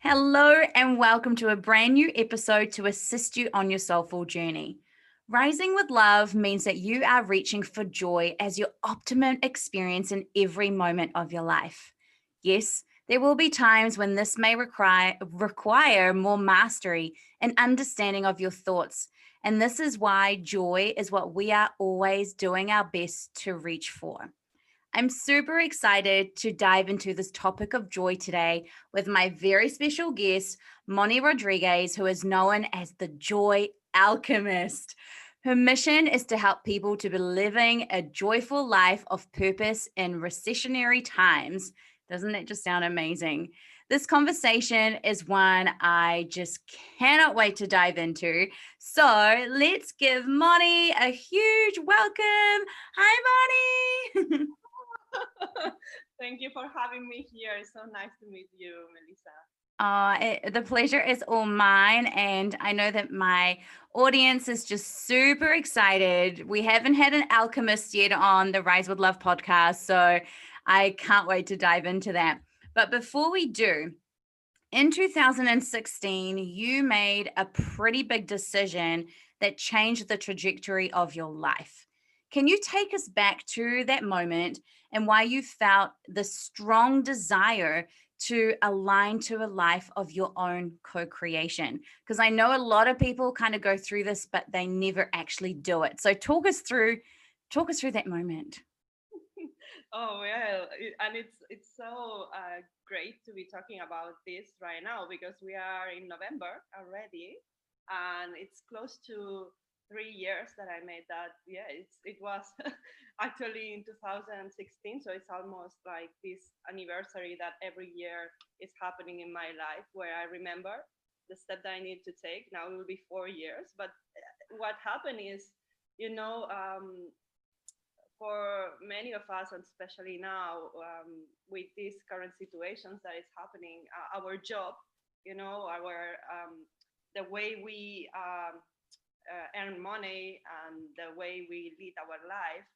Hello and welcome to a brand new episode to assist you on your soulful journey. Rising with love means that you are reaching for joy as your optimum experience in every moment of your life. Yes, there will be times when this may require more mastery and understanding of your thoughts. And this is why joy is what we are always doing our best to reach for. I'm super excited to dive into this topic of joy today with my very special guest, Moni Rodriguez, who is known as the Joy Alchemist. Her mission is to help people to be living a joyful life of purpose in recessionary times. Doesn't that just sound amazing? This conversation is one I just cannot wait to dive into. So let's give Moni a huge welcome. Hi, Moni. Thank you for having me here. It's so nice to meet you, Melissa. The pleasure is all mine. And I know that my audience is just super excited. We haven't had an alchemist yet on the Rise with Love podcast. So I can't wait to dive into that. But before we do, in 2016, you made a pretty big decision that changed the trajectory of your life. Can you take us back to that moment and why you felt the strong desire to align to a life of your own co-creation? Because I know a lot of people kind of go through this, but they never actually do it. So talk us through that moment. Oh well, and it's so great to be talking about this right now because we are in November already, and it's close to 3 years that I made that. Yeah, it was actually in 2016, so it's almost like this anniversary that every year is happening in my life where I remember the step that I need to take. Now it will be 4 years, but what happened is, you know. For many of us, and especially now with these current situations that is happening, our job, the way we earn money and the way we lead our life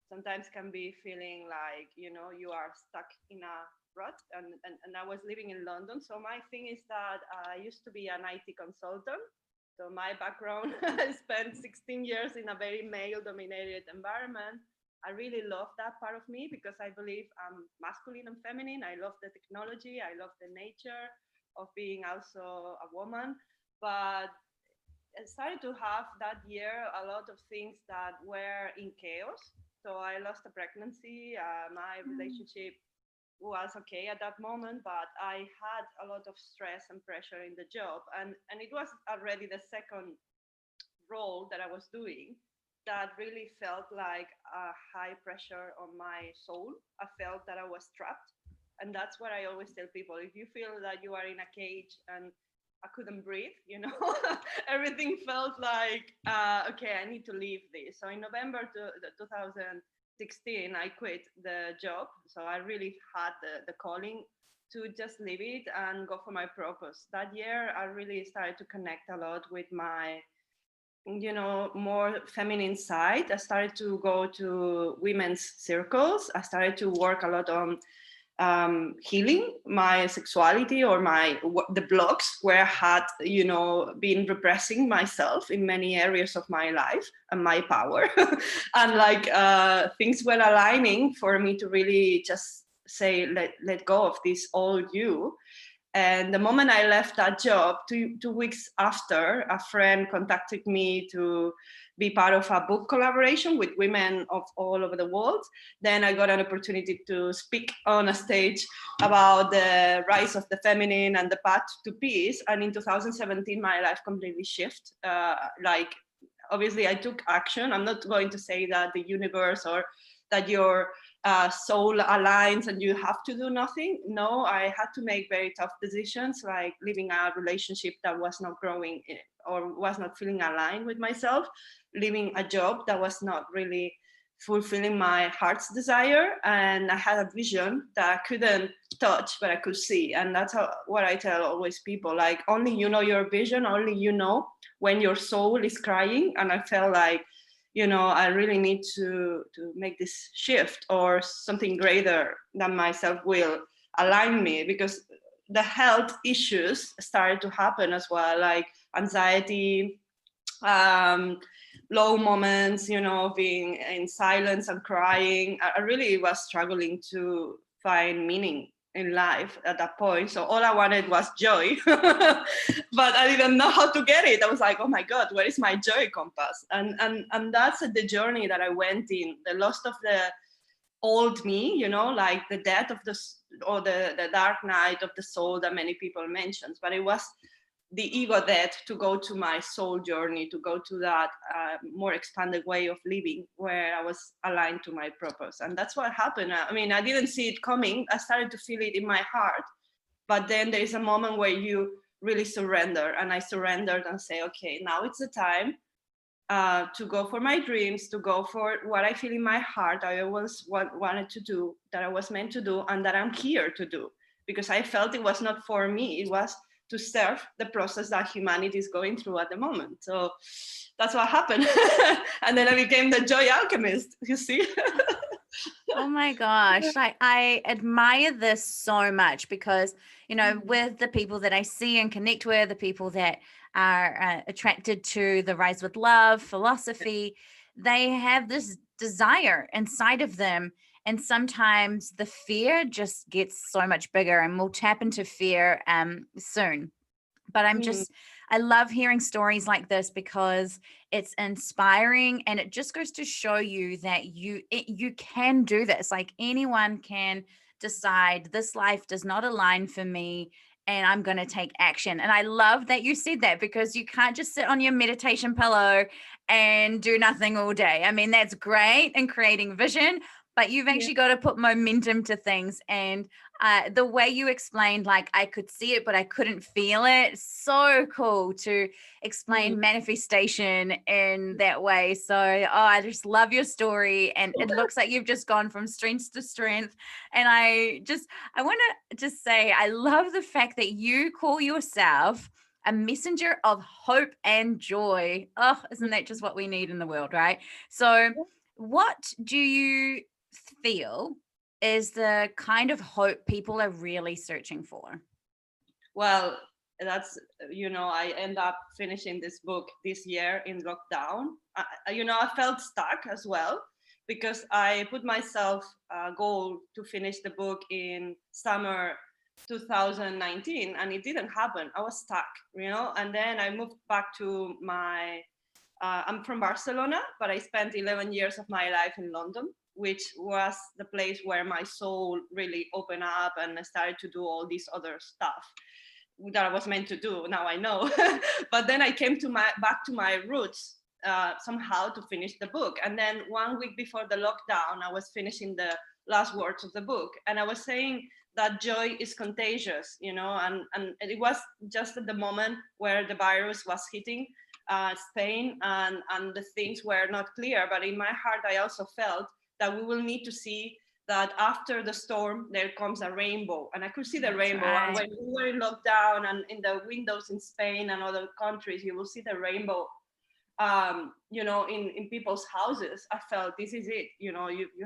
sometimes can be feeling like you are stuck in a rut. And I was living in London, so my thing is that I used to be an IT consultant. So my background, I spent 16 years in a very male dominated environment. I really love that part of me because I believe I'm masculine and feminine. I love the technology. I love the nature of being also a woman. But I started to have that year a lot of things that were in chaos. So I lost a pregnancy. My relationship was okay at that moment, but I had a lot of stress and pressure in the job. And it was already the second role that I was doing that really felt like a high pressure on my soul. I felt that I was trapped. And that's what I always tell people. If you feel that you are in a cage and I couldn't breathe, everything felt like, okay, I need to leave this. So in November 2016, I quit the job. So I really had the calling to just leave it and go for my purpose. That year, I really started to connect a lot with my more feminine side. I started to go to women's circles. I started to work a lot on healing my sexuality or the blocks where I had been repressing myself in many areas of my life and my power. And like things were aligning for me to really just say let go of this old you. And the moment I left that job, two weeks after, a friend contacted me to be part of a book collaboration with women of all over the world. Then I got an opportunity to speak on a stage about the rise of the feminine and the path to peace. And in 2017, my life completely shifted. Obviously, I took action. I'm not going to say that the universe or that your soul aligns and you have to do nothing. No, I had to make very tough decisions, like leaving a relationship that was not growing or was not feeling aligned with myself, leaving a job that was not really fulfilling my heart's desire. And I had a vision that I couldn't touch, but I could see. And that's what I tell always people, like only you know your vision, only you know when your soul is crying. And I felt like, I really need to make this shift or something greater than myself will align me, because the health issues started to happen as well, like anxiety, low moments, being in silence and crying. I really was struggling to find meaning in life at that point. So all I wanted was joy, but I didn't know how to get it. I was like, oh my God, where is my joy compass? And that's the journey that I went in, the loss of the old me, like the death of or the dark night of the soul that many people mentions. But it was the ego death to go to my soul journey, to go to that more expanded way of living where I was aligned to my purpose. And that's what happened. I mean, I didn't see it coming. I started to feel it in my heart. But then there is a moment where you really surrender. And I surrendered and say, okay, now it's the time to go for my dreams, to go for what I feel in my heart I always wanted to do, that I was meant to do, and that I'm here to do. Because I felt it was not for me, it was to serve the process that humanity is going through at the moment. So that's what happened. And then I became the Joy Alchemist, you see? Oh my gosh. Like, I admire this so much because, with the people that I see and connect with, the people that are attracted to the Rise with Love philosophy, they have this desire inside of them. And sometimes the fear just gets so much bigger, and we'll tap into fear soon. But I love hearing stories like this because it's inspiring, and it just goes to show you that you can do this. Like, anyone can decide this life does not align for me, and I'm going to take action. And I love that you said that, because you can't just sit on your meditation pillow and do nothing all day. I mean, that's great in creating vision, but you've actually got to put momentum to things. And the way you explained, like, I could see it, but I couldn't feel it. So cool to explain manifestation in that way. So, I just love your story. And it looks like you've just gone from strength to strength. And I want to just say, I love the fact that you call yourself a messenger of hope and joy. Oh, isn't that just what we need in the world, right? So, what do you feel is the kind of hope people are really searching for? Well, that's, I end up finishing this book this year in lockdown. I felt stuck as well, because I put myself a goal to finish the book in summer 2019, and it didn't happen. I was stuck, and then I moved back to I'm from Barcelona, but I spent 11 years of my life in London, which was the place where my soul really opened up, and I started to do all this other stuff that I was meant to do. Now I know. But then I came back to my roots somehow to finish the book. And then 1 week before the lockdown, I was finishing the last words of the book. And I was saying that joy is contagious, and it was just at the moment where the virus was hitting Spain, and the things were not clear. But in my heart, I also felt that we will need to see that after the storm, there comes a rainbow. And I could see the That's rainbow. right. And when we were in lockdown and in the windows in Spain and other countries, you will see the rainbow, in people's houses. I felt this is it. You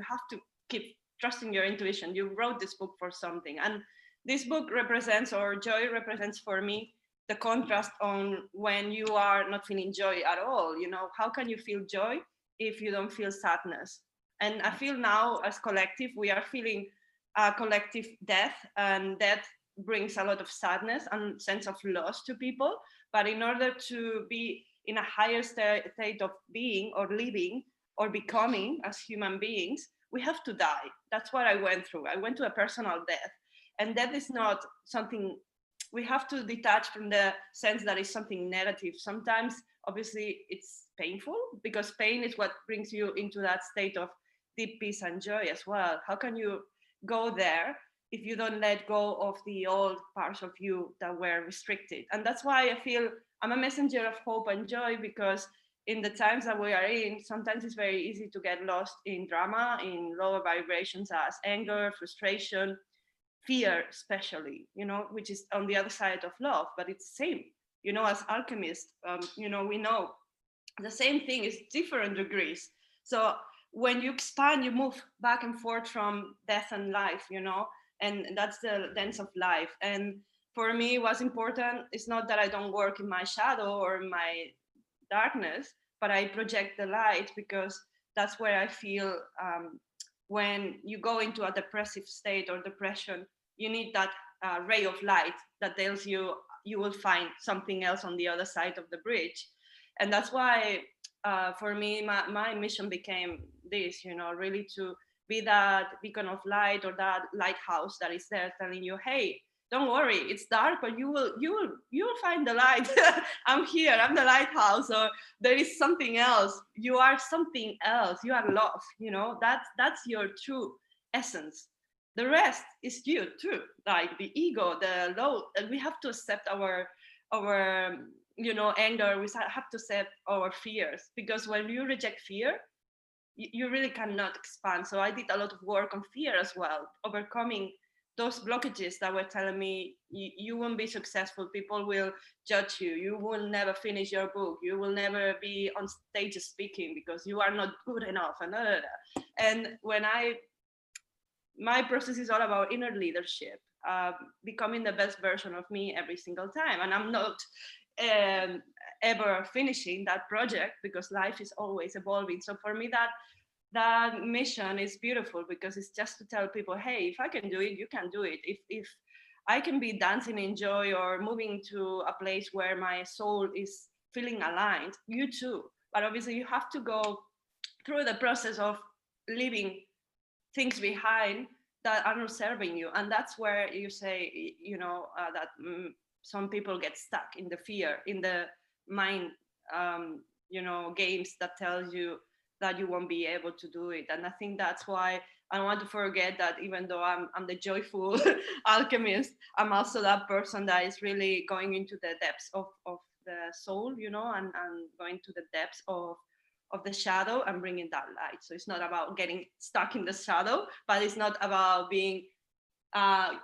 have to keep trusting your intuition. You wrote this book for something. And this book represents, or joy represents for me, the contrast on when you are not feeling joy at all. How can you feel joy if you don't feel sadness? And I feel now, as collective, we are feeling a collective death, and death brings a lot of sadness and sense of loss to people. But in order to be in a higher state of being or living or becoming as human beings, we have to die. That's what I went through. I went to a personal death. And death is not something we have to detach from, the sense that it's something negative. Sometimes, obviously, it's painful, because pain is what brings you into that state of deep peace and joy as well. How can you go there if you don't let go of the old parts of you that were restricted? And that's why I feel I'm a messenger of hope and joy, because in the times that we are in, sometimes it's very easy to get lost in drama, in lower vibrations as anger, frustration, fear, especially, which is on the other side of love. But it's the same, as alchemists, we know the same thing is different degrees. So when you expand, you move back and forth from death and life, And that's the dance of life. And for me, what's important is not that I don't work in my shadow or my darkness, but I project the light, because that's where I feel, when you go into a depressive state or depression, you need that ray of light that tells you you will find something else on the other side of the bridge. And that's why, for me, my mission became this, really to be that beacon of light, or that lighthouse that is there telling you, hey, don't worry, it's dark, but you will find the light. I'm here, I'm the lighthouse. Or there is something else, you are something else, you are love. That's your true essence. The rest is you too, like the ego, the low. And we have to accept our anger. We have to accept our fears, because when you reject fear, you really cannot expand. So I did a lot of work on fear as well, overcoming those blockages that were telling me you won't be successful, people will judge you, you will never finish your book, you will never be on stage speaking because you are not good enough, and blah, blah, blah. And my process is all about inner leadership, becoming the best version of me every single time. And I'm not um, ever finishing that project, because life is always evolving. So for me, that mission is beautiful, because it's just to tell people, hey, if I can do it, you can do it. If I can be dancing in joy, or moving to a place where my soul is feeling aligned, you too. But obviously you have to go through the process of leaving things behind that are not serving you. And that's where you say, that some people get stuck in the fear, in the mind, games that tells you that you won't be able to do it. And I think that's why I don't want to forget that, even though I'm the joyful alchemist, I'm also that person that is really going into the depths of the soul, and going to the depths of the shadow and bringing that light. So it's not about getting stuck in the shadow, but it's not about being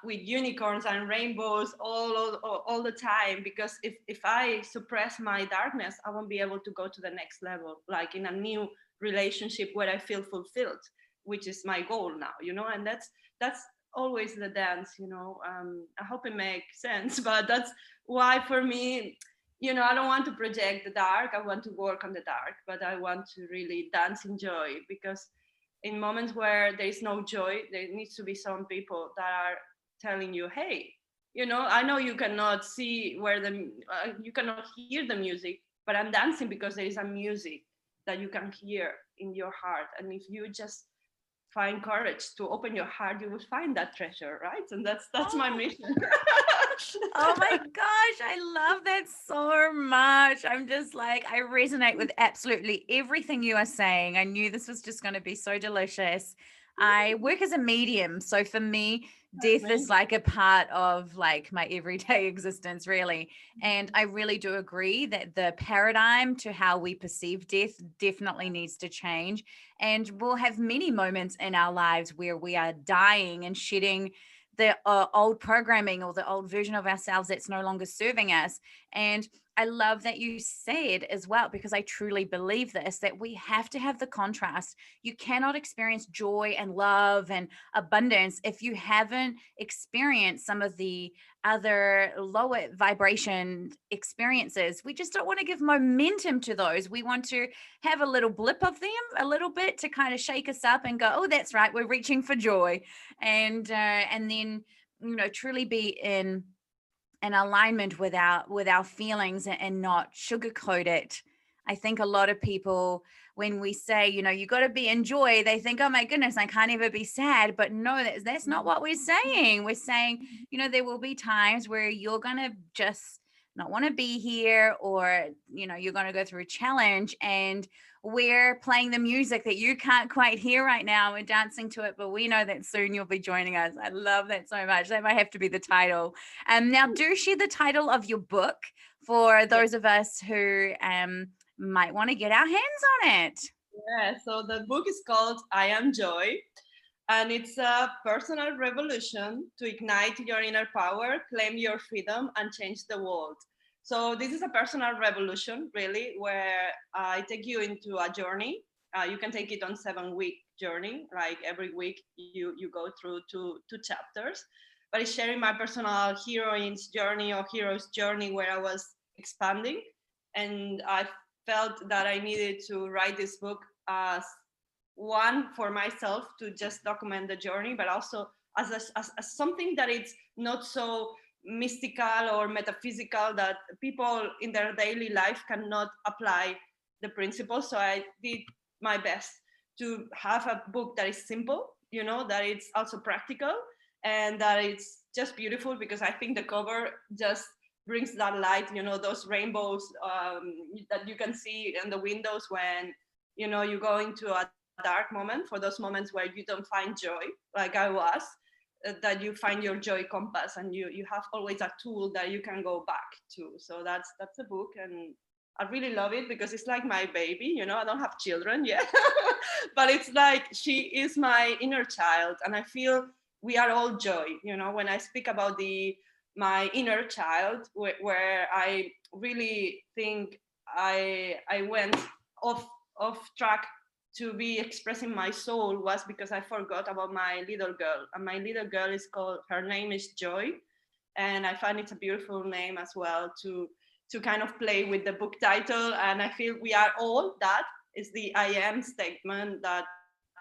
with unicorns and rainbows all the time. Because if I suppress my darkness, I won't be able to go to the next level, like in a new relationship where I feel fulfilled, which is my goal now, and that's always the dance. I hope it makes sense, but that's why for me, I don't want to project the dark. I want to work on the dark, but I want to really dance in joy, because in moments where there is no joy, there needs to be some people that are telling you, hey, I know you cannot see where you cannot hear the music, but I'm dancing because there is a music that you can hear in your heart. And if you just find courage to open your heart, you will find that treasure, right? And that's my mission. Oh my gosh, I love that so much. I'm just like, I resonate with absolutely everything you are saying. I knew this was just going to be so delicious. I work as a medium. So for me, death is like a part of like my everyday existence, really. And I really do agree that the paradigm to how we perceive death definitely needs to change. And we'll have many moments in our lives where we are dying and shedding the old programming or the old version of ourselves that's no longer serving us. And I love that you said as well, because I truly believe this, that we have to have the contrast. You cannot experience joy and love and abundance if you haven't experienced some of the other lower vibration experiences. We just don't want to give momentum to those. We want to have a little blip of them, a little bit to kind of shake us up and go, oh, that's right, we're reaching for joy. And then truly be in an alignment with our feelings and not sugarcoat it. I think a lot of people, when we say, you got to be in joy, they think, oh my goodness, I can't ever be sad. But no, that's not what we're saying. We're saying, there will be times where you're going to just not want to be here, or, you're going to go through a challenge, and we're playing the music that you can't quite hear right now. We're dancing to it, but we know that soon you'll be joining us. I love that so much. That might have to be the title. Now, do share the title of your book for those of us who might want to get our hands on it. Yeah, so the book is called I Am Joy, and it's a personal revolution to ignite your inner power, claim your freedom, and change the world. So this is a personal revolution, really, where I take you into a journey. You can take it on 7 week journey. Like every week you go through two chapters, but it's sharing my personal heroine's journey or hero's journey where I was expanding. And I felt that I needed to write this book as one for myself to just document the journey, but also as something that it's not so mystical or metaphysical that people in their daily life cannot apply the principles. So I did my best to have a book that is simple, that it's also practical and that it's just beautiful, because I think the cover just brings that light, those rainbows that you can see in the windows when you go into a dark moment, for those moments where you don't find joy like I was, that you find your joy compass, and you have always a tool that you can go back to. So that's the book, and I really love it because it's like my baby. I don't have children yet, but it's like she is my inner child, and I feel we are all joy. When I speak about my inner child, where I really think I went off track to be expressing my soul, was because I forgot about my little girl. And my little girl her name is Joy. And I find it's a beautiful name as well to kind of play with the book title. And I feel we are all that. Is the I am statement, that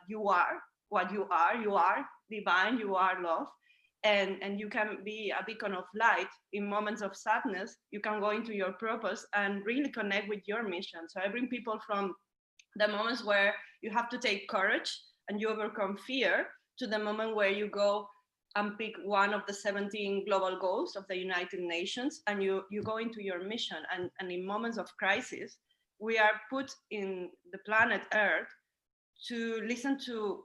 you are what you are divine, you are love. And you can be a beacon of light in moments of sadness. You can go into your purpose and really connect with your mission. So I bring people from the moments where you have to take courage and you overcome fear, to the moment where you go and pick one of the 17 global goals of the United Nations, and you go into your mission. And in moments of crisis, we are put in the planet Earth to listen to,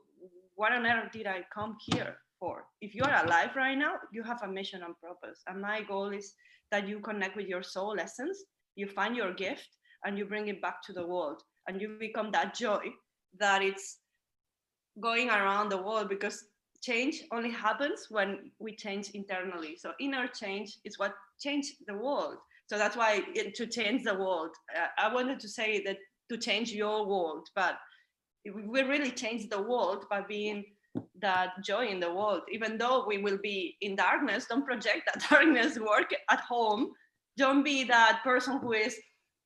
what on earth did I come here for? If you're alive right now, you have a mission and purpose. And my goal is that you connect with your soul essence, you find your gift, and you bring it back to the world. And you become that joy that it's going around the world, because change only happens when we change internally. So inner change is what changed the world. So that's why to change the world, I wanted to say that to change your world, but we really change the world by being that joy in the world. Even though we will be in darkness, don't project that darkness, work at home. Don't be that person who is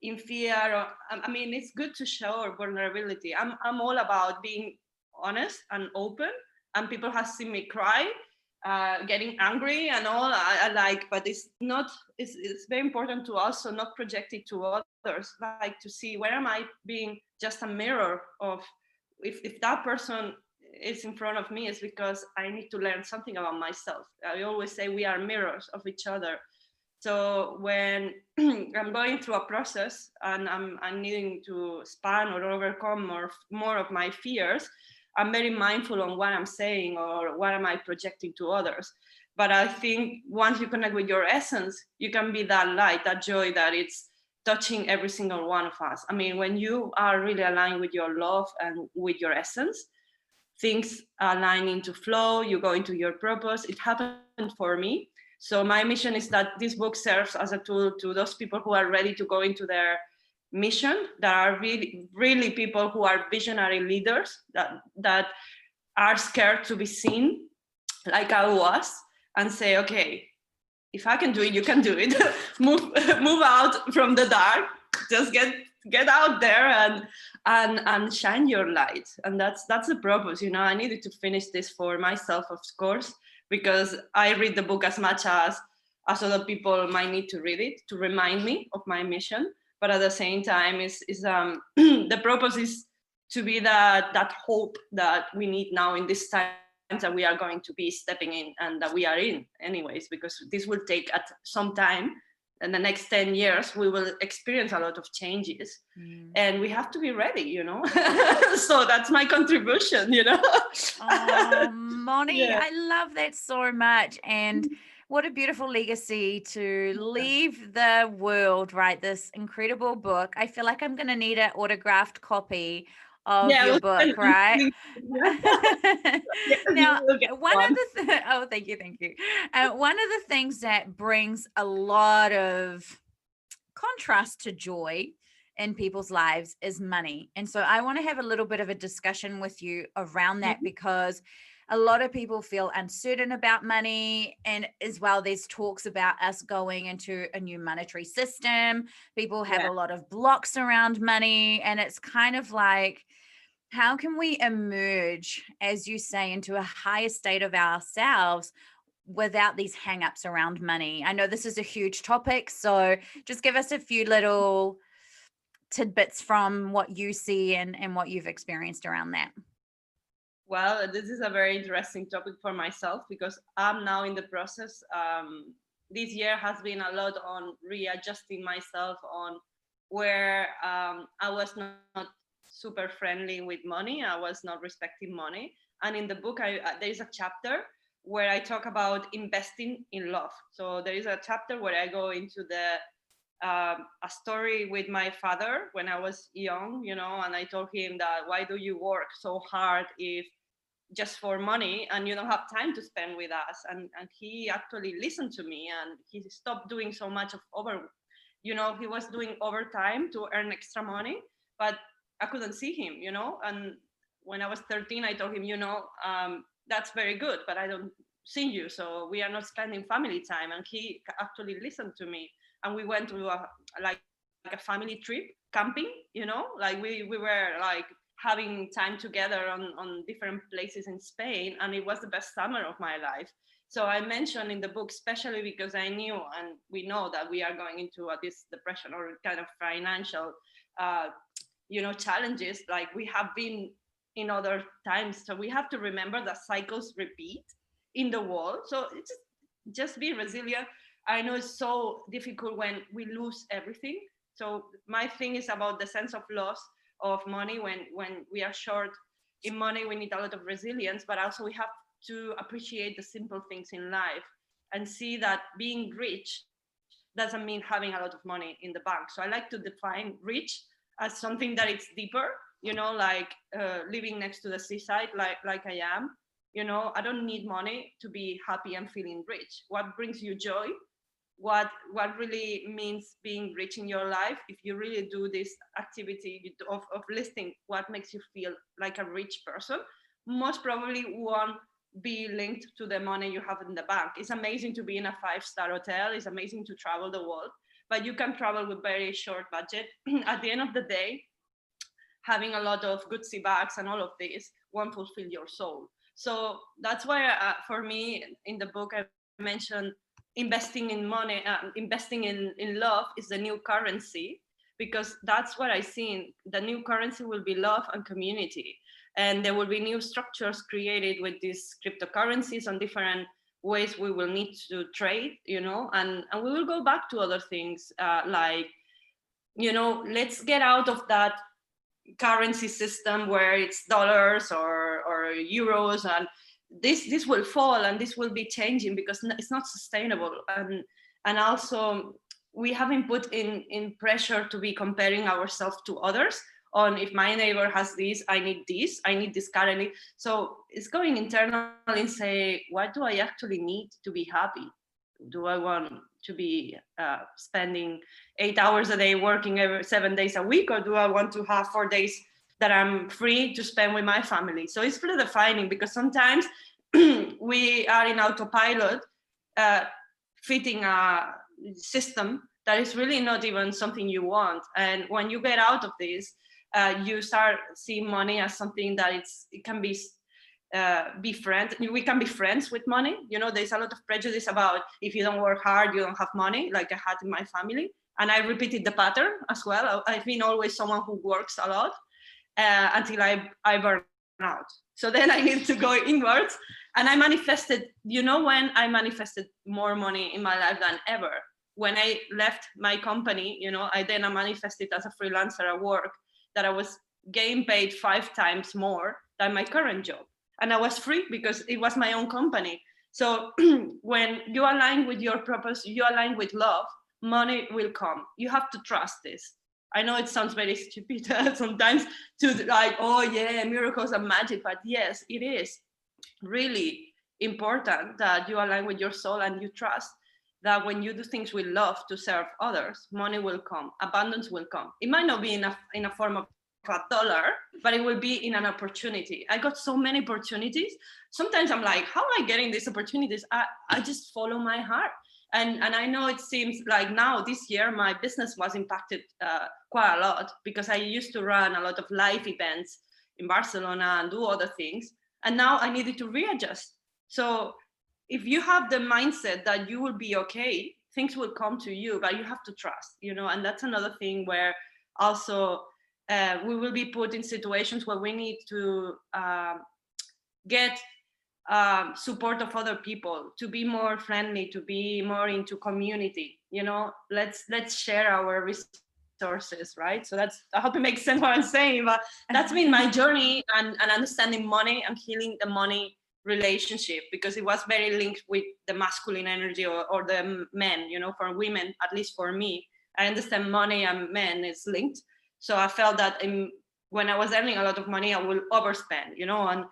in fear. It's good to show vulnerability. I'm all about being honest and open, and people have seen me cry, getting angry and all. I like, but it's very important to also not project it to others, like to see, where am I being just a mirror of, if that person is in front of me, is because I need to learn something about myself. I always say we are mirrors of each other. So when I'm going through a process and I'm needing to span or overcome more of my fears, I'm very mindful on what I'm saying or what am I projecting to others. But I think once you connect with your essence, you can be that light, that joy, that it's touching every single one of us. When you are really aligned with your love and with your essence, things align into flow, you go into your purpose. It happened for me. So my mission is that this book serves as a tool to those people who are ready to go into their mission, that are really, really people who are visionary leaders, that are scared to be seen, like I was, and say, okay, if I can do it, you can do it. move out from the dark. Just get out there and shine your light. And that's the purpose. I needed to finish this for myself, of course, because I read the book as much as other people might need to read it to remind me of my mission. But at the same time, is the purpose is to be that hope that we need now in this time that we are going to be stepping in, and that we are in anyways, because this will take at some time. In the next 10 years, we will experience a lot of changes, and we have to be ready, So that's my contribution, Oh, Moni, Yeah. I love that so much. And what a beautiful legacy to leave the world, right? This incredible book. I feel like I'm going to need an autographed copy of your book, right? Yes, Now, you will get one one. of the oh, thank you. One of the things that brings a lot of contrast to joy in people's lives is money. And so I want to have a little bit of a discussion with you around that, Mhm. because a lot of people feel uncertain about money. And as well, there's talks about us going into a new monetary system. People have Yeah. a lot of blocks around money. And it's kind of like, how can we emerge, as you say, into a higher state of ourselves without these hang-ups around money? I know this is a huge topic, so just give us a few little tidbits from what you see and what you've experienced around that. Well, this is a very interesting topic for myself because I'm now in the process. This year has been a lot on readjusting myself on where I was not super friendly with money. I was not respecting money. And in the book, there is a chapter where I talk about investing in love. So there is a chapter where I go into a story with my father when I was young, and I told him that why do you work so hard if just for money and you don't have time to spend with us? And he actually listened to me and he stopped doing so much of he was doing overtime to earn extra money, but I couldn't see him, and when I was 13 I told him, that's very good, but I don't see you, so we are not spending family time. And he actually listened to me, and we went to like a family trip camping, like we were like having time together on different places in Spain, and it was the best summer of my life. So I mentioned in the book, especially because I knew, and we know that we are going into this depression or kind of financial uh, challenges like we have been in other times. So we have to remember that cycles repeat in the world. So it's just be resilient. I know it's so difficult when we lose everything. So my thing is about the sense of loss of money. When we are short in money, we need a lot of resilience, but also we have to appreciate the simple things in life and see that being rich doesn't mean having a lot of money in the bank. So I like to define rich as something that it's deeper, like living next to the seaside, like I am. I don't need money to be happy and feeling rich. What brings you joy, what really means being rich in your life, if you really do this activity of listing what makes you feel like a rich person, most probably won't be linked to the money you have in the bank. It's amazing to be in a 5-star hotel, it's amazing to travel the world, but you can travel with very short budget. At the end of the day, having a lot of Gucci bags and all of this won't fulfill your soul. So that's why, for me, in the book, I mentioned investing in money, investing in love is the new currency, because that's what I see. The new currency will be love and community. And there will be new structures created with these cryptocurrencies and different ways we will need to trade, and we will go back to other things, like, let's get out of that currency system where it's dollars or euros, and this will fall and this will be changing because it's not sustainable. And also we have been put in pressure to be comparing ourselves to others on, if my neighbor has this, I need this currently. So it's going internal and say, what do I actually need to be happy? Do I want to be spending 8 hours a day working every 7 days a week, or do I want to have 4 days that I'm free to spend with my family? So it's really defining, because sometimes we are in autopilot, uh, fitting a system that is really not even something you want. And when you get out of this, you start seeing money as something that it can be friends. We can be friends with money. There's a lot of prejudice about, if you don't work hard, you don't have money, like I had in my family. And I repeated the pattern as well. I've been always someone who works a lot, until I burn out. So then I need to go inwards, and I manifested, when I manifested more money in my life than ever. When I left my company, I manifested as a freelancer at work that I was getting paid 5 times more than my current job. And I was free because it was my own company. So when you align with your purpose, you align with love, money will come. You have to trust this. I know it sounds very stupid sometimes, to like, oh yeah, miracles and magic, but yes, it is really important that you align with your soul and you trust, that when you do things with love to serve others, money will come, abundance will come. It might not be in a form of $1, but it will be in an opportunity. I got so many opportunities. Sometimes I'm like, how am I getting these opportunities? I just follow my heart. And I know it seems like now this year my business was impacted quite a lot, because I used to run a lot of live events in Barcelona and do other things. And now I needed to readjust. So if you have the mindset that you will be okay, things will come to you, but you have to trust, and that's another thing where also we will be put in situations where we need to get support of other people, to be more friendly, to be more into community. Let's share our resources, right? So I hope it makes sense what I'm saying, but that's been my journey and understanding money and healing the money relationship, because it was very linked with the masculine energy or the men. For women, at least for me, I understand money and men is linked. So I felt that when I was earning a lot of money, I will overspend, and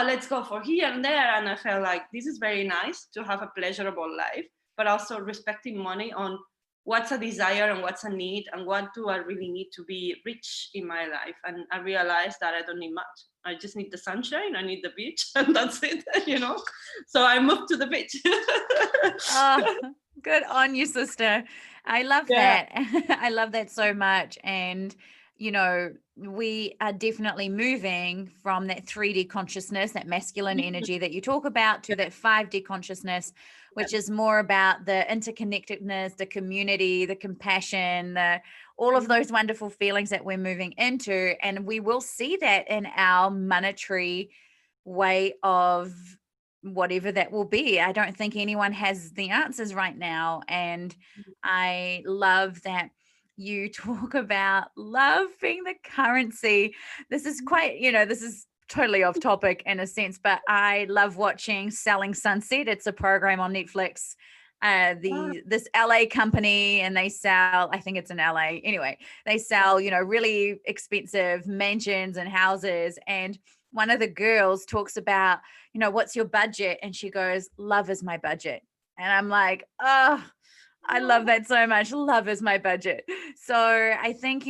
let's go for here and there. And I felt like this is very nice to have a pleasurable life, but also respecting money on what's a desire and what's a need, and what do I really need to be rich in my life. And I realized that I don't need much. I just need the sunshine, I need the beach, and that's it, So I moved to the beach. Oh, good on you, sister. I love Yeah. that. I love that so much. And, we are definitely moving from that 3D consciousness, that masculine energy that you talk about, to that 5D consciousness, which is more about the interconnectedness, the community, the compassion, all of those wonderful feelings that we're moving into. And we will see that in our monetary way of whatever that will be. I don't think anyone has the answers right now. And I love that you talk about love being the currency. This is quite, this is totally off topic in a sense, but I love watching Selling Sunset. It's a program on Netflix. This LA company, and they sell, I think it's in LA. Anyway, they sell, really expensive mansions and houses. And one of the girls talks about, what's your budget? And she goes, love is my budget. And I'm like, oh, I love that so much. Love is my budget. So I think,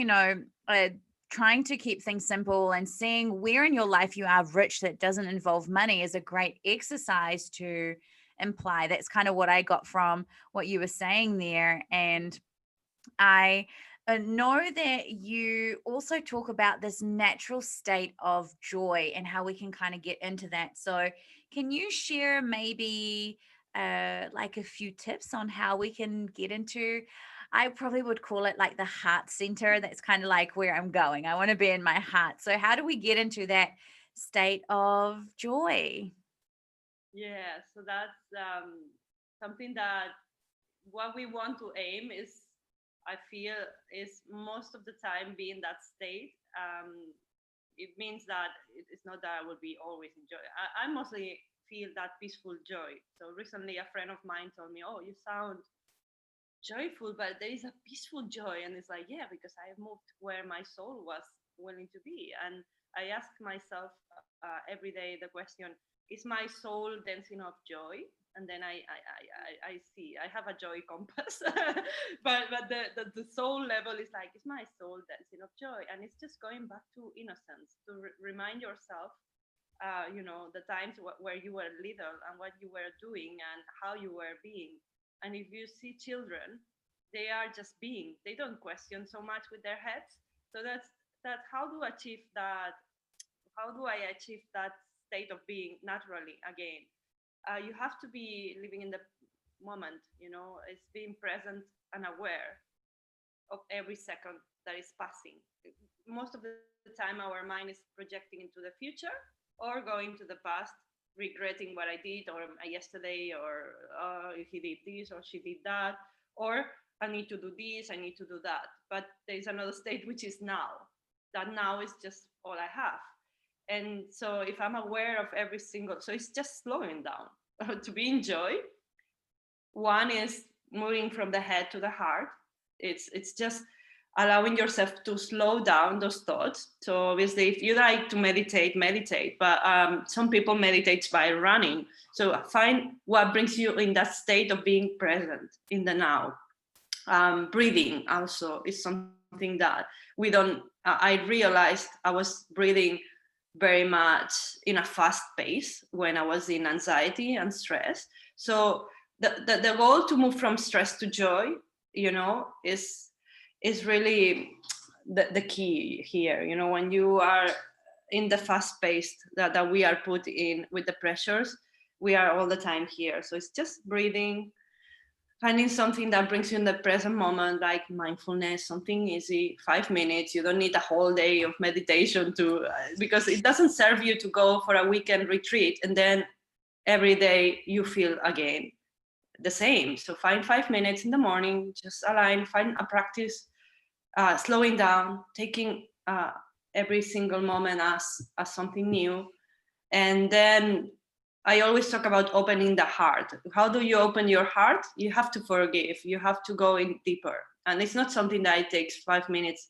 trying to keep things simple and seeing where in your life you are rich that doesn't involve money is a great exercise to imply. That's kind of what I got from what you were saying there. And I know that you also talk about this natural state of joy and how we can kind of get into that. So can you share maybe like a few tips on how we can get into, I probably would call it like the heart center. That's kind of like where I'm going. I want to be in my heart. So how do we get into that state of joy? Yeah, so that's something that what we want to aim is, I feel, is most of the time be in that state. It means that it's not that I will be always in joy. I mostly feel that peaceful joy. So recently a friend of mine told me, oh, you sound joyful, but there is a peaceful joy. And it's like, yeah, because I moved where my soul was willing to be. And I ask myself every day the question, is my soul dancing of joy? And then I see I have a joy compass, but the soul level is like, is my soul dancing of joy? And it's just going back to innocence, to remind yourself, the times where you were little and what you were doing and how you were being. And if you see children, they are just being. They don't question so much with their heads. So that's how do I achieve that? How do I achieve that state of being naturally again? You have to be living in the moment. It's being present and aware of every second that is passing. Most of the time our mind is projecting into the future or going to the past, regretting what I did or yesterday, or he did this or she did that, or I need to do this, I need to do that. But there's another state which is now. That now is just all I have. And so if I'm aware of every single, so it's just slowing down. To be in joy, one is moving from the head to the heart. It's just allowing yourself to slow down those thoughts. So obviously, if you like to meditate, meditate. But some people meditate by running. So find what brings you in that state of being present in the now. Breathing also is something that we don't. I realized I was breathing very much in a fast pace when I was in anxiety and stress. So the goal to move from stress to joy, is really the key here. When you are in the fast pace that we are put in with the pressures, we are all the time here. So it's just breathing, finding something that brings you in the present moment, like mindfulness, something easy, 5 minutes. You don't need a whole day of meditation because it doesn't serve you to go for a weekend retreat and then every day you feel again the same. So find 5 minutes in the morning, just align, find a practice, slowing down, taking every single moment as something new. And then I always talk about opening the heart. How do you open your heart? You have to forgive. You have to go in deeper. And it's not something that it takes 5 minutes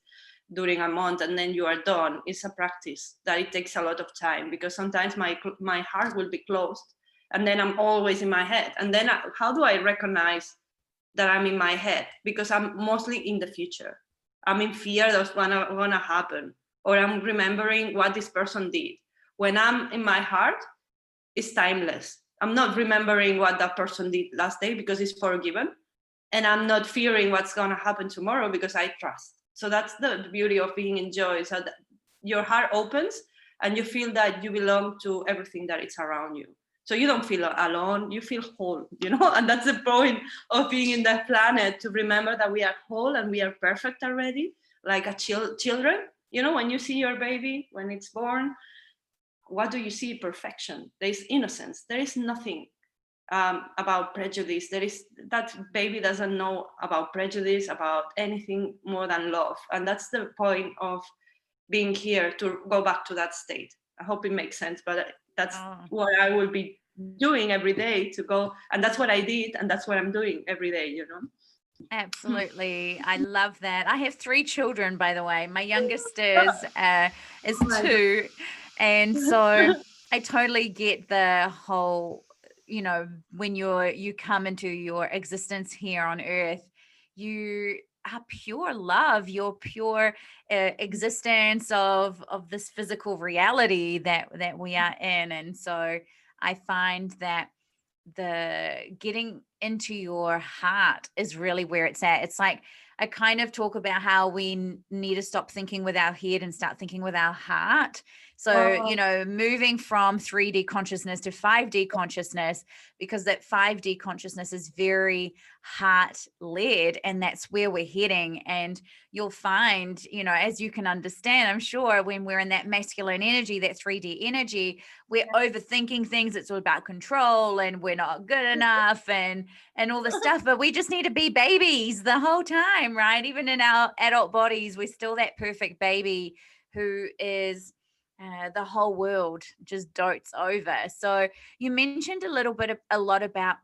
during a month and then you are done. It's a practice that it takes a lot of time, because sometimes my heart will be closed and then I'm always in my head. And then how do I recognize that I'm in my head? Because I'm mostly in the future. I'm in fear that's gonna happen, or I'm remembering what this person did. When I'm in my heart, it's timeless. I'm not remembering what that person did last day because it's forgiven. And I'm not fearing what's going to happen tomorrow because I trust. So that's the beauty of being in joy, so that your heart opens and you feel that you belong to everything that is around you. So you don't feel alone, you feel whole, and that's the point of being in the planet, to remember that we are whole and we are perfect already, like children. When you see your baby, when it's born, what do you see? Perfection. There is innocence. There is nothing about prejudice. That baby doesn't know about prejudice, about anything more than love. And that's the point of being here, to go back to that state. I hope it makes sense, but that's what I will be doing every day, to go. And that's what I did. And that's what I'm doing every day. Absolutely. I love that. I have 3 children, by the way. My youngest is Oh my God. 2. And so I totally get the whole, when you come into your existence here on earth, you are pure love, your pure existence of this physical reality that we are in. And so I find that the getting into your heart is really where it's at. It's like I kind of talk about how we need to stop thinking with our head and start thinking with our heart. So, moving from 3D consciousness to 5D consciousness, because that 5D consciousness is very heart led, and that's where we're heading. And you'll find, as you can understand, I'm sure, when we're in that masculine energy, that 3D energy, we're overthinking things. It's all about control and we're not good enough and all this stuff. But we just need to be babies the whole time, right? Even in our adult bodies, we're still that perfect baby who is the whole world just dotes over. So you mentioned a lot about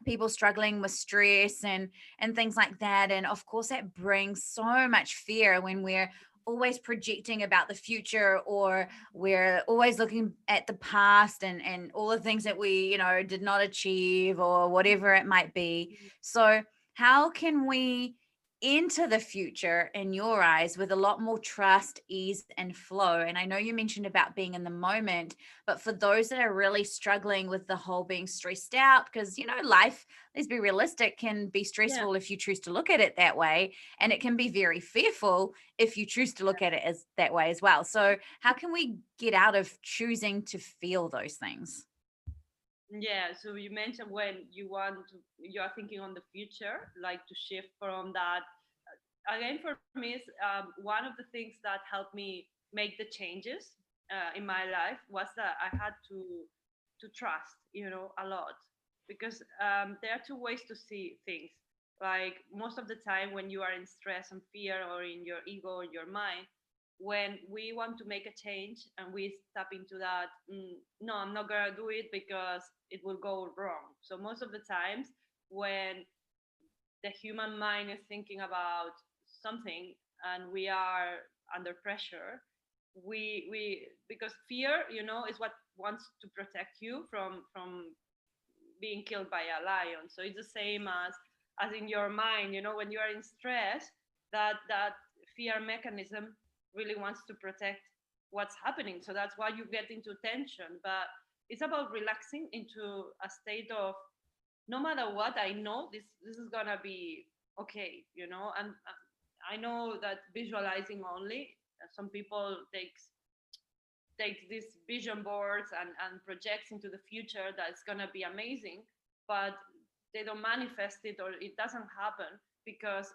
people struggling with stress and things like that, and of course that brings so much fear when we're always projecting about the future, or we're always looking at the past and all the things that we did not achieve, or whatever it might be. So how can we enter the future in your eyes with a lot more trust, ease, and flow? And I know you mentioned about being in the moment, but for those that are really struggling with the whole being stressed out, because life, let's be realistic, can be stressful if you choose to look at it that way, and it can be very fearful if you choose to look at it as that way as well. So how can we get out of choosing to feel those things? Yeah, so you mentioned when you are thinking on the future, like to shift from that. Again, for me, is one of the things that helped me make the changes in my life was that I had to trust, a lot, because there are two ways to see things. Like most of the time, when you are in stress and fear, or in your ego or your mind, when we want to make a change and we step into that, no, I'm not gonna do it because it will go wrong. So most of the times when the human mind is thinking about something, and we are under pressure, we because fear, is what wants to protect you from being killed by a lion. So it's the same as in your mind, when you are in stress, that fear mechanism really wants to protect what's happening. So that's why you get into tension. But it's about relaxing into a state of, no matter what, I know this is gonna be okay, and I know that visualizing only, some people takes these vision boards and projects into the future that it's gonna be amazing, but they don't manifest it, or it doesn't happen because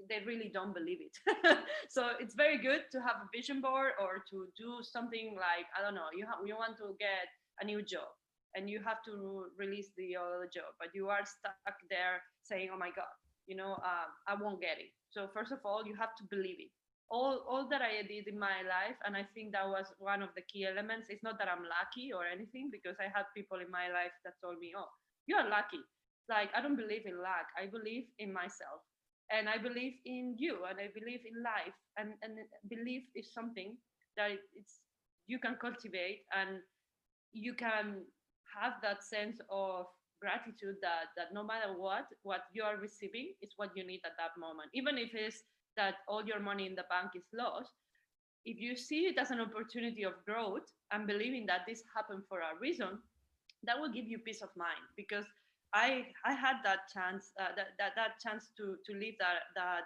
they really don't believe it. So it's very good to have a vision board, or to do something like, I don't know, you want to get a new job, and you have to release the other job, but you are stuck there saying, oh my god, I won't get it. So first of all, you have to believe it. All that I did in my life, and I think that was one of the key elements. It's not that I'm lucky or anything, because I had people in my life that told me, oh, you are lucky. Like, I don't believe in luck, I believe in myself, and I believe in you, and I believe in life, and belief is something that it's you can cultivate, and you can have that sense of gratitude, that no matter what you are receiving is what you need at that moment, even if it's that all your money in the bank is lost. If you see it as an opportunity of growth, and believing that this happened for a reason, that will give you peace of mind. Because I had that chance, that chance to live that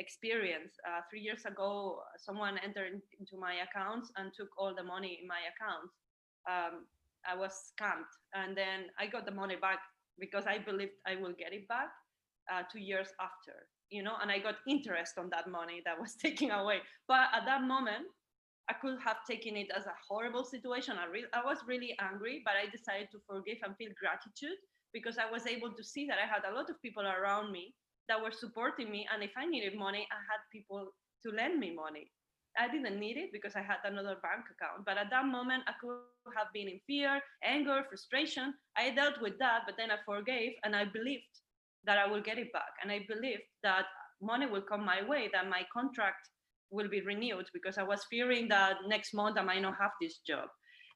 experience. 3 years ago, someone entered into my accounts and took all the money in my accounts. um, I was scammed, and then I got the money back because I believed I will get it back 2 years after, and I got interest on that money that was taken away. But at that moment, I could have taken it as a horrible situation. I was really angry, but I decided to forgive and feel gratitude, because I was able to see that I had a lot of people around me that were supporting me. And if I needed money, I had people to lend me money. I didn't need it because I had another bank account. But at that moment, I could have been in fear, anger, frustration. I dealt with that, but then I forgave, and I believed that I will get it back. And I believed that money will come my way, that my contract will be renewed, because I was fearing that next month I might not have this job.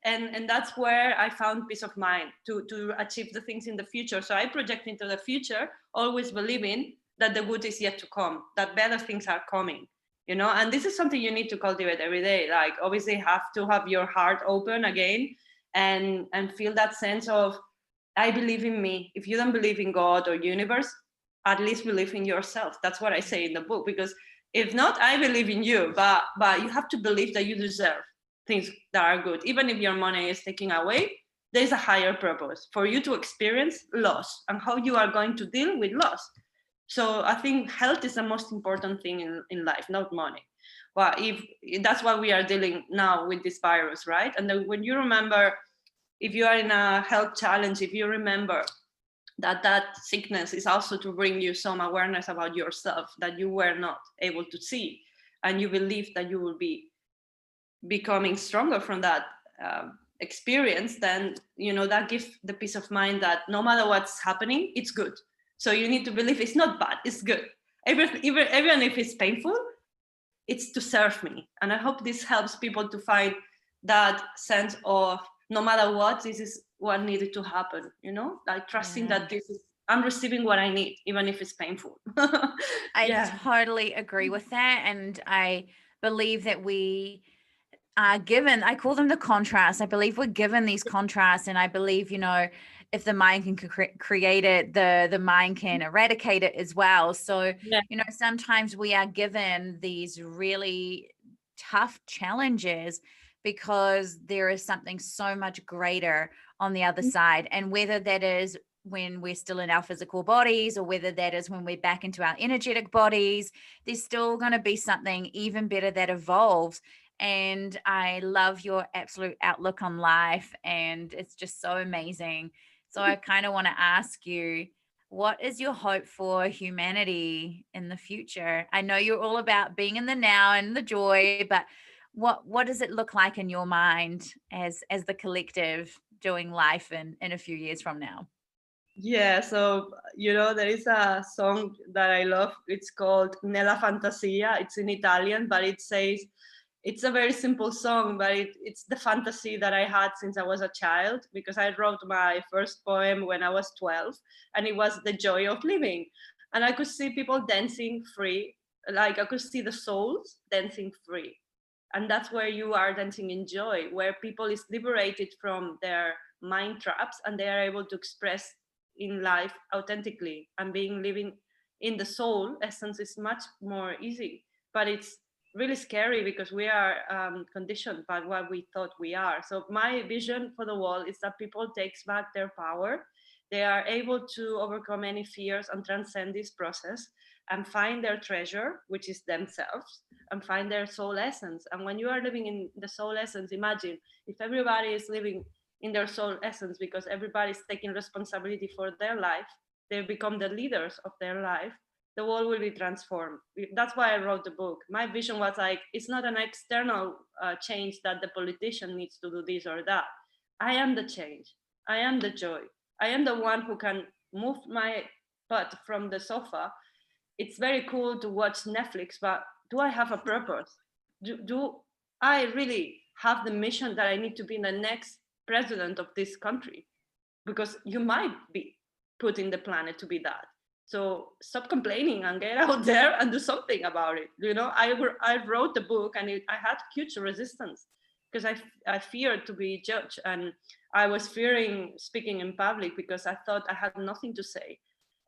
And that's where I found peace of mind to achieve the things in the future. So I project into the future, always believing that the good is yet to come, that better things are coming. And this is something you need to cultivate every day. Like, obviously have to have your heart open again, and feel that sense of, I believe in me. If you don't believe in God or universe, at least believe in yourself. That's what I say in the book. Because if not, I believe in you, but you have to believe that you deserve things that are good. Even if your money is taken away, there's a higher purpose for you to experience loss, and how you are going to deal with loss. So I think health is the most important thing in life, not money. Well, if that's what we are dealing now with this virus, right? And then when you remember, if you are in a health challenge, if you remember that sickness is also to bring you some awareness about yourself that you were not able to see, and you believe that you will be becoming stronger from that experience, then that gives the peace of mind that no matter what's happening, it's good. So you need to believe it's not bad, it's good. Even if it's painful, it's to serve me. And I hope this helps people to find that sense of, no matter what, this is what needed to happen, like trusting that this is, I'm receiving what I need, even if it's painful. I totally agree with that. And I believe that we are given, I call them the contrasts. I believe we're given these contrasts. And I believe, if the mind can create it, the mind can eradicate it as well. So, sometimes we are given these really tough challenges because there is something so much greater on the other side. And whether that is when we're still in our physical bodies, or whether that is when we're back into our energetic bodies, there's still going to be something even better that evolves. And I love your absolute outlook on life, and it's just so amazing. So I kind of want to ask you, what is your hope for humanity in the future? I know you're all about being in the now and the joy, but what does it look like in your mind as the collective doing life in a few years from now? Yeah, so there is a song that I love. It's called Nella Fantasia. It's in Italian, but it says it's a very simple song, but it's the fantasy that I had since I was a child, because I wrote my first poem when I was 12, and it was the joy of living. And I could see people dancing free, like I could see the souls dancing free. And that's where you are dancing in joy, where people is liberated from their mind traps and they are able to express in life authentically, and being living in the soul essence is much more easy. But it's really scary because we are conditioned by what we thought we are. So my vision for the world is that people takes back their power. They are able to overcome any fears and transcend this process and find their treasure, which is themselves, and find their soul essence. And when you are living in the soul essence, imagine if everybody is living in their soul essence, because everybody's taking responsibility for their life, they become the leaders of their life, the world will be transformed. That's why I wrote the book. My vision was like, it's not an external change that the politician needs to do this or that. I am the change. I am the joy. I am the one who can move my butt from the sofa. It's very cool to watch Netflix, but do I have a purpose? Do I really have the mission that I need to be the next president of this country? Because you might be put in the planet to be that. So stop complaining and get out there and do something about it. I wrote the book, and I had huge resistance because I feared to be judged, and I was fearing speaking in public because I thought I had nothing to say.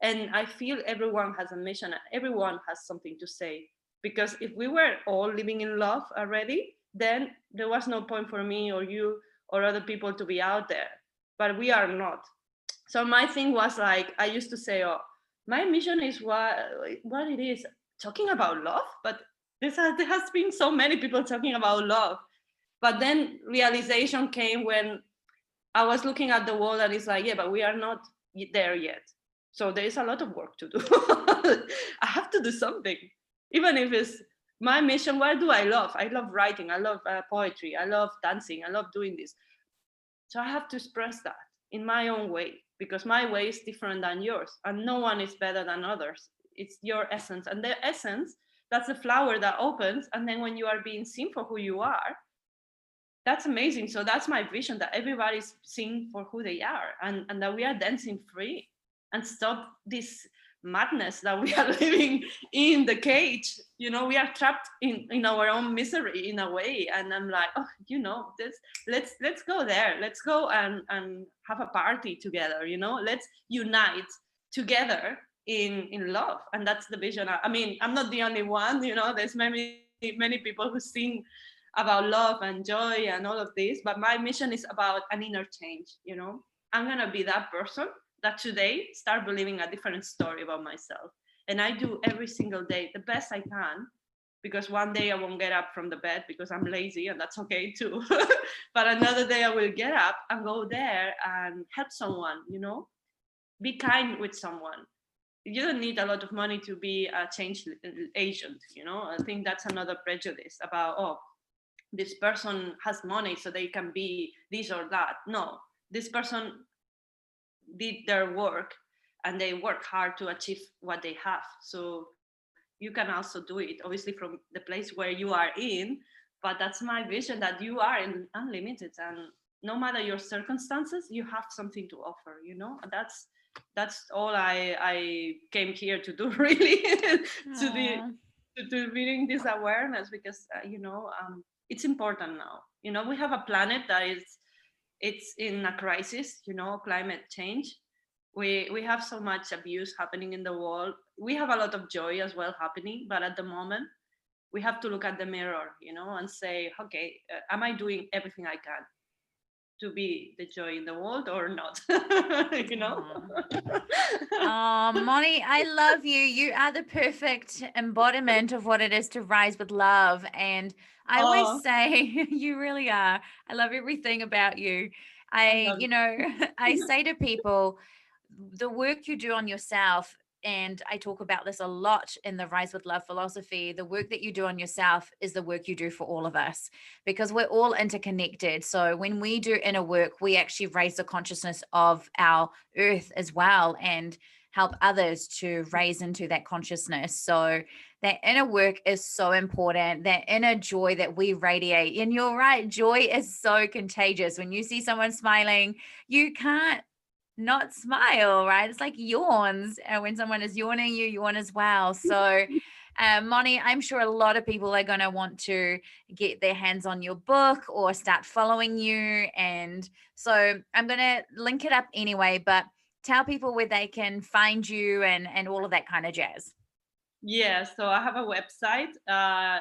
And I feel everyone has a mission and everyone has something to say. Because if we were all living in love already, then there was no point for me or you or other people to be out there. But we are not. So my thing was like, I used to say, oh, my mission is what it is, talking about love. But there has been so many people talking about love. But then realization came when I was looking at the wall, and it's like, yeah, but we are not there yet. So there is a lot of work to do. I have to do something, even if it's my mission. What do I love? I love writing. I love poetry. I love dancing. I love doing this. So I have to express that in my own way, because my way is different than yours, and no one is better than others. It's your essence, and the essence, that's the flower that opens, and then when you are being seen for who you are, that's amazing. So that's my vision, that everybody's seen for who they are, and that we are dancing free and stop this madness that we are living in the cage. We are trapped in our own misery in a way. And I'm like, oh, this, let's go there. Let's go and have a party together. Let's unite together in love. And that's the vision. I mean, I'm not the only one. There's many people who sing about love and joy and all of this, but my mission is about an inner change. I'm gonna be that person that today start believing a different story about myself. And I do every single day the best I can, because one day I won't get up from the bed because I'm lazy, and that's okay too. But another day I will get up and go there and help someone. Be kind with someone. You don't need a lot of money to be a change agent. I think that's another prejudice about, oh, this person has money so they can be this or that. No, this person did their work, and they work hard to achieve what they have. So you can also do it, obviously from the place where you are in. But that's my vision, that you are unlimited, and no matter your circumstances, you have something to offer. That's all I came here to do, really. to the to bring this awareness, because it's important now. We have a planet that is, it's in a crisis. Climate change. We have so much abuse happening in the world. We have a lot of joy as well happening, but at the moment we have to look at the mirror, and say, okay, am I doing everything I can to be the joy in the world or not? you know Oh, Moni, I love you. You are the perfect embodiment of what it is to rise with love. And I always Oh, say, you really are. I love everything about you. I love I say to people, the work you do on yourself and I talk about this a lot in the Rise with Love philosophy, the work that you do on yourself is the work you do for all of us, because we're all interconnected. So when we do inner work, we actually raise the consciousness of our earth as well, and help others to raise into that consciousness. So that inner work is so important, that inner joy that we radiate. And you're right, joy is so contagious. When you see someone smiling, you can't not smile, right? It's like yawns. And when someone is yawning, you yawn as well. So, Moni, I'm sure a lot of people are going to want to get their hands on your book or start following you. And so I'm going to link it up anyway, but tell people where they can find you and all of that kind of jazz. Yeah, so I have a website,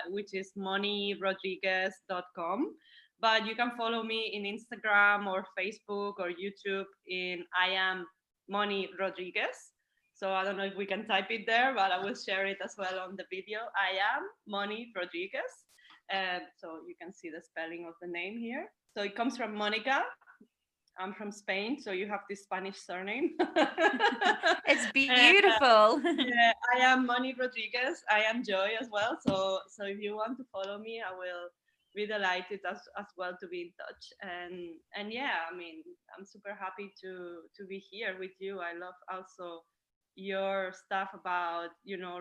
which is monirodriguez.com. But you can follow me in Instagram or Facebook or YouTube in I am Moni Rodriguez. So I don't know if we can type it there, but I will share it as well on the video. I am Moni Rodriguez. So you can see the spelling of the name here. So it comes from Monica. I'm from Spain, so you have this Spanish surname. It's beautiful. Yeah, I am Moni Rodriguez. I am Joy as well. So if you want to follow me, I will be delighted as well to be in touch. And yeah, I mean, I'm super happy to be here with you. I love also your stuff about,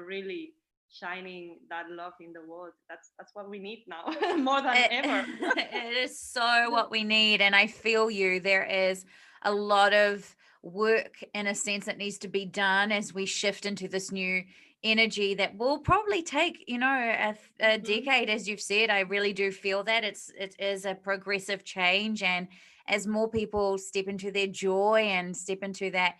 really shining that love in the world. That's what we need now more than ever. It is so what we need. And I feel you. There is a lot of work, in a sense, that needs to be done as we shift into this new energy that will probably take, a Mhm. decade. As you've said, I really do feel that it is a progressive change. And as more people step into their joy and step into that,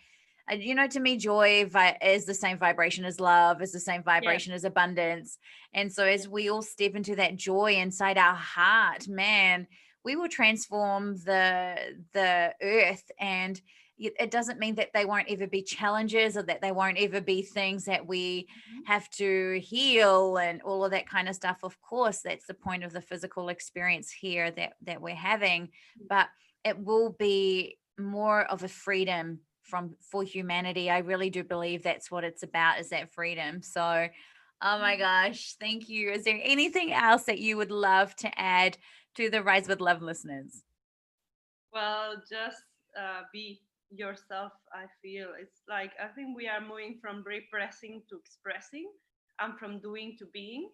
to me, joy is the same vibration as love, is the same Yeah. vibration as abundance. And so as we all step into that joy inside our heart, man, we will transform the earth. And it doesn't mean that they won't ever be challenges, or that they won't ever be things that we Mhm. have to heal and all of that kind of stuff. Of course, that's the point of the physical experience here that we're having, but it will be more of a freedom for humanity. I really do believe that's what it's about, is that freedom. So, oh my gosh, thank you. Is there anything else that you would love to add to the Rise with Love listeners? Well, just be yourself. I feel it's like I think we are moving from repressing to expressing, and from doing to being.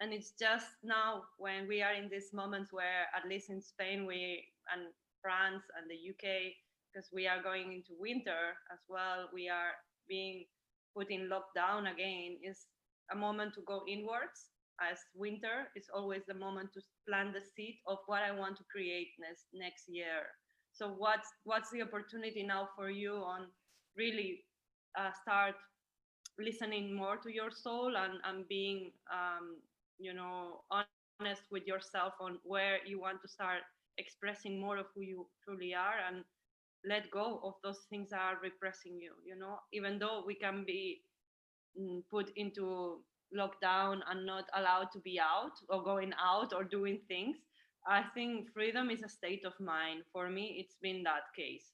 And it's just now when we are in these moments where, at least in Spain, we and France and the UK, because we are going into winter as well, we are being put in lockdown again. Is a moment to go inwards. As winter is always the moment to plant the seed of what I want to create next year. So what's the opportunity now for you on really start listening more to your soul, and being honest with yourself on where you want to start expressing more of who you truly are, and let go of those things that are repressing you, even though we can be put into lockdown and not allowed to be out or going out or doing things. I think freedom is a state of mind. For me, it's been that case.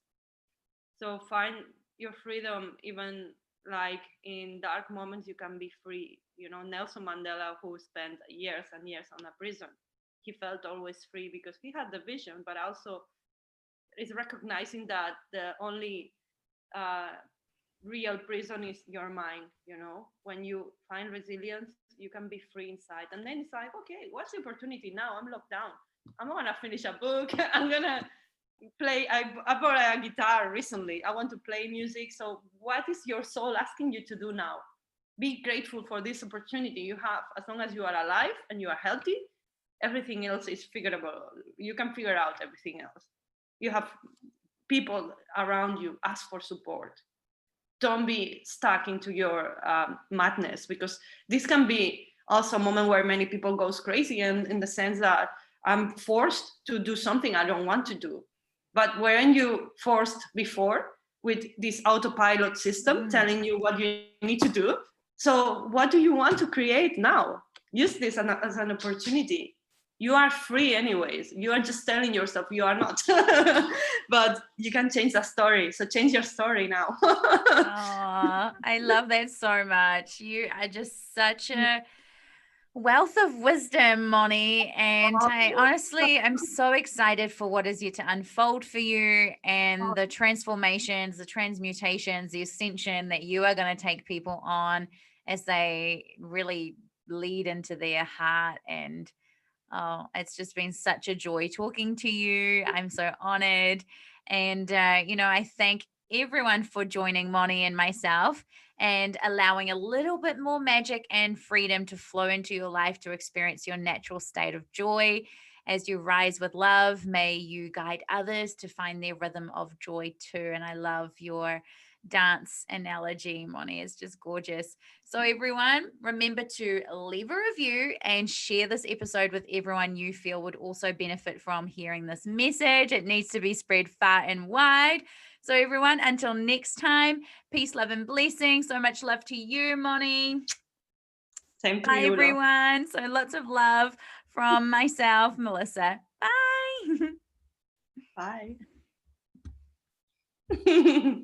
So find your freedom, even like in dark moments, you can be free. Nelson Mandela, who spent years and years on a prison, he felt always free because he had the vision, but also is recognizing that the only uh, real prison is your mind. When you find resilience, you can be free inside, and then it's like, okay, what's the opportunity now? I'm locked down. I'm gonna finish a book. I'm gonna play. I bought a guitar recently. I want to play music. So what is your soul asking you to do now? Be grateful for this opportunity you have. As long as you are alive and you are healthy, everything else is figurable. You can figure out everything else. You have people around you. Ask for support. Don't be stuck into your madness, because this can be also a moment where many people goes crazy, and in the sense that I'm forced to do something I don't want to do. But weren't you forced before with this autopilot system telling you what you need to do? So what do you want to create now? Use this as an opportunity. you are free anyways. You are just telling yourself you are not. But you can change the story. So change your story now. Oh, I love that so much. You are just such a wealth of wisdom, Moni. And I honestly, I'm so excited for what is yet to unfold for you and the transformations, the transmutations, the ascension that you are going to take people on as they really lead into their heart. And oh, it's just been such a joy talking to you. I'm so honored. And, I thank everyone for joining Moni and myself and allowing a little bit more magic and freedom to flow into your life to experience your natural state of joy. As you rise with love, may you guide others to find their rhythm of joy too. And I love your dance analogy, Moni. It's just gorgeous. So, everyone, remember to leave a review and share this episode with everyone you feel would also benefit from hearing this message. It needs to be spread far and wide. So, everyone, until next time, peace, love, and blessing. So much love to you, Moni. Same to Bye, you, love. everyone. So, lots of love from myself, Melissa. Bye. Bye.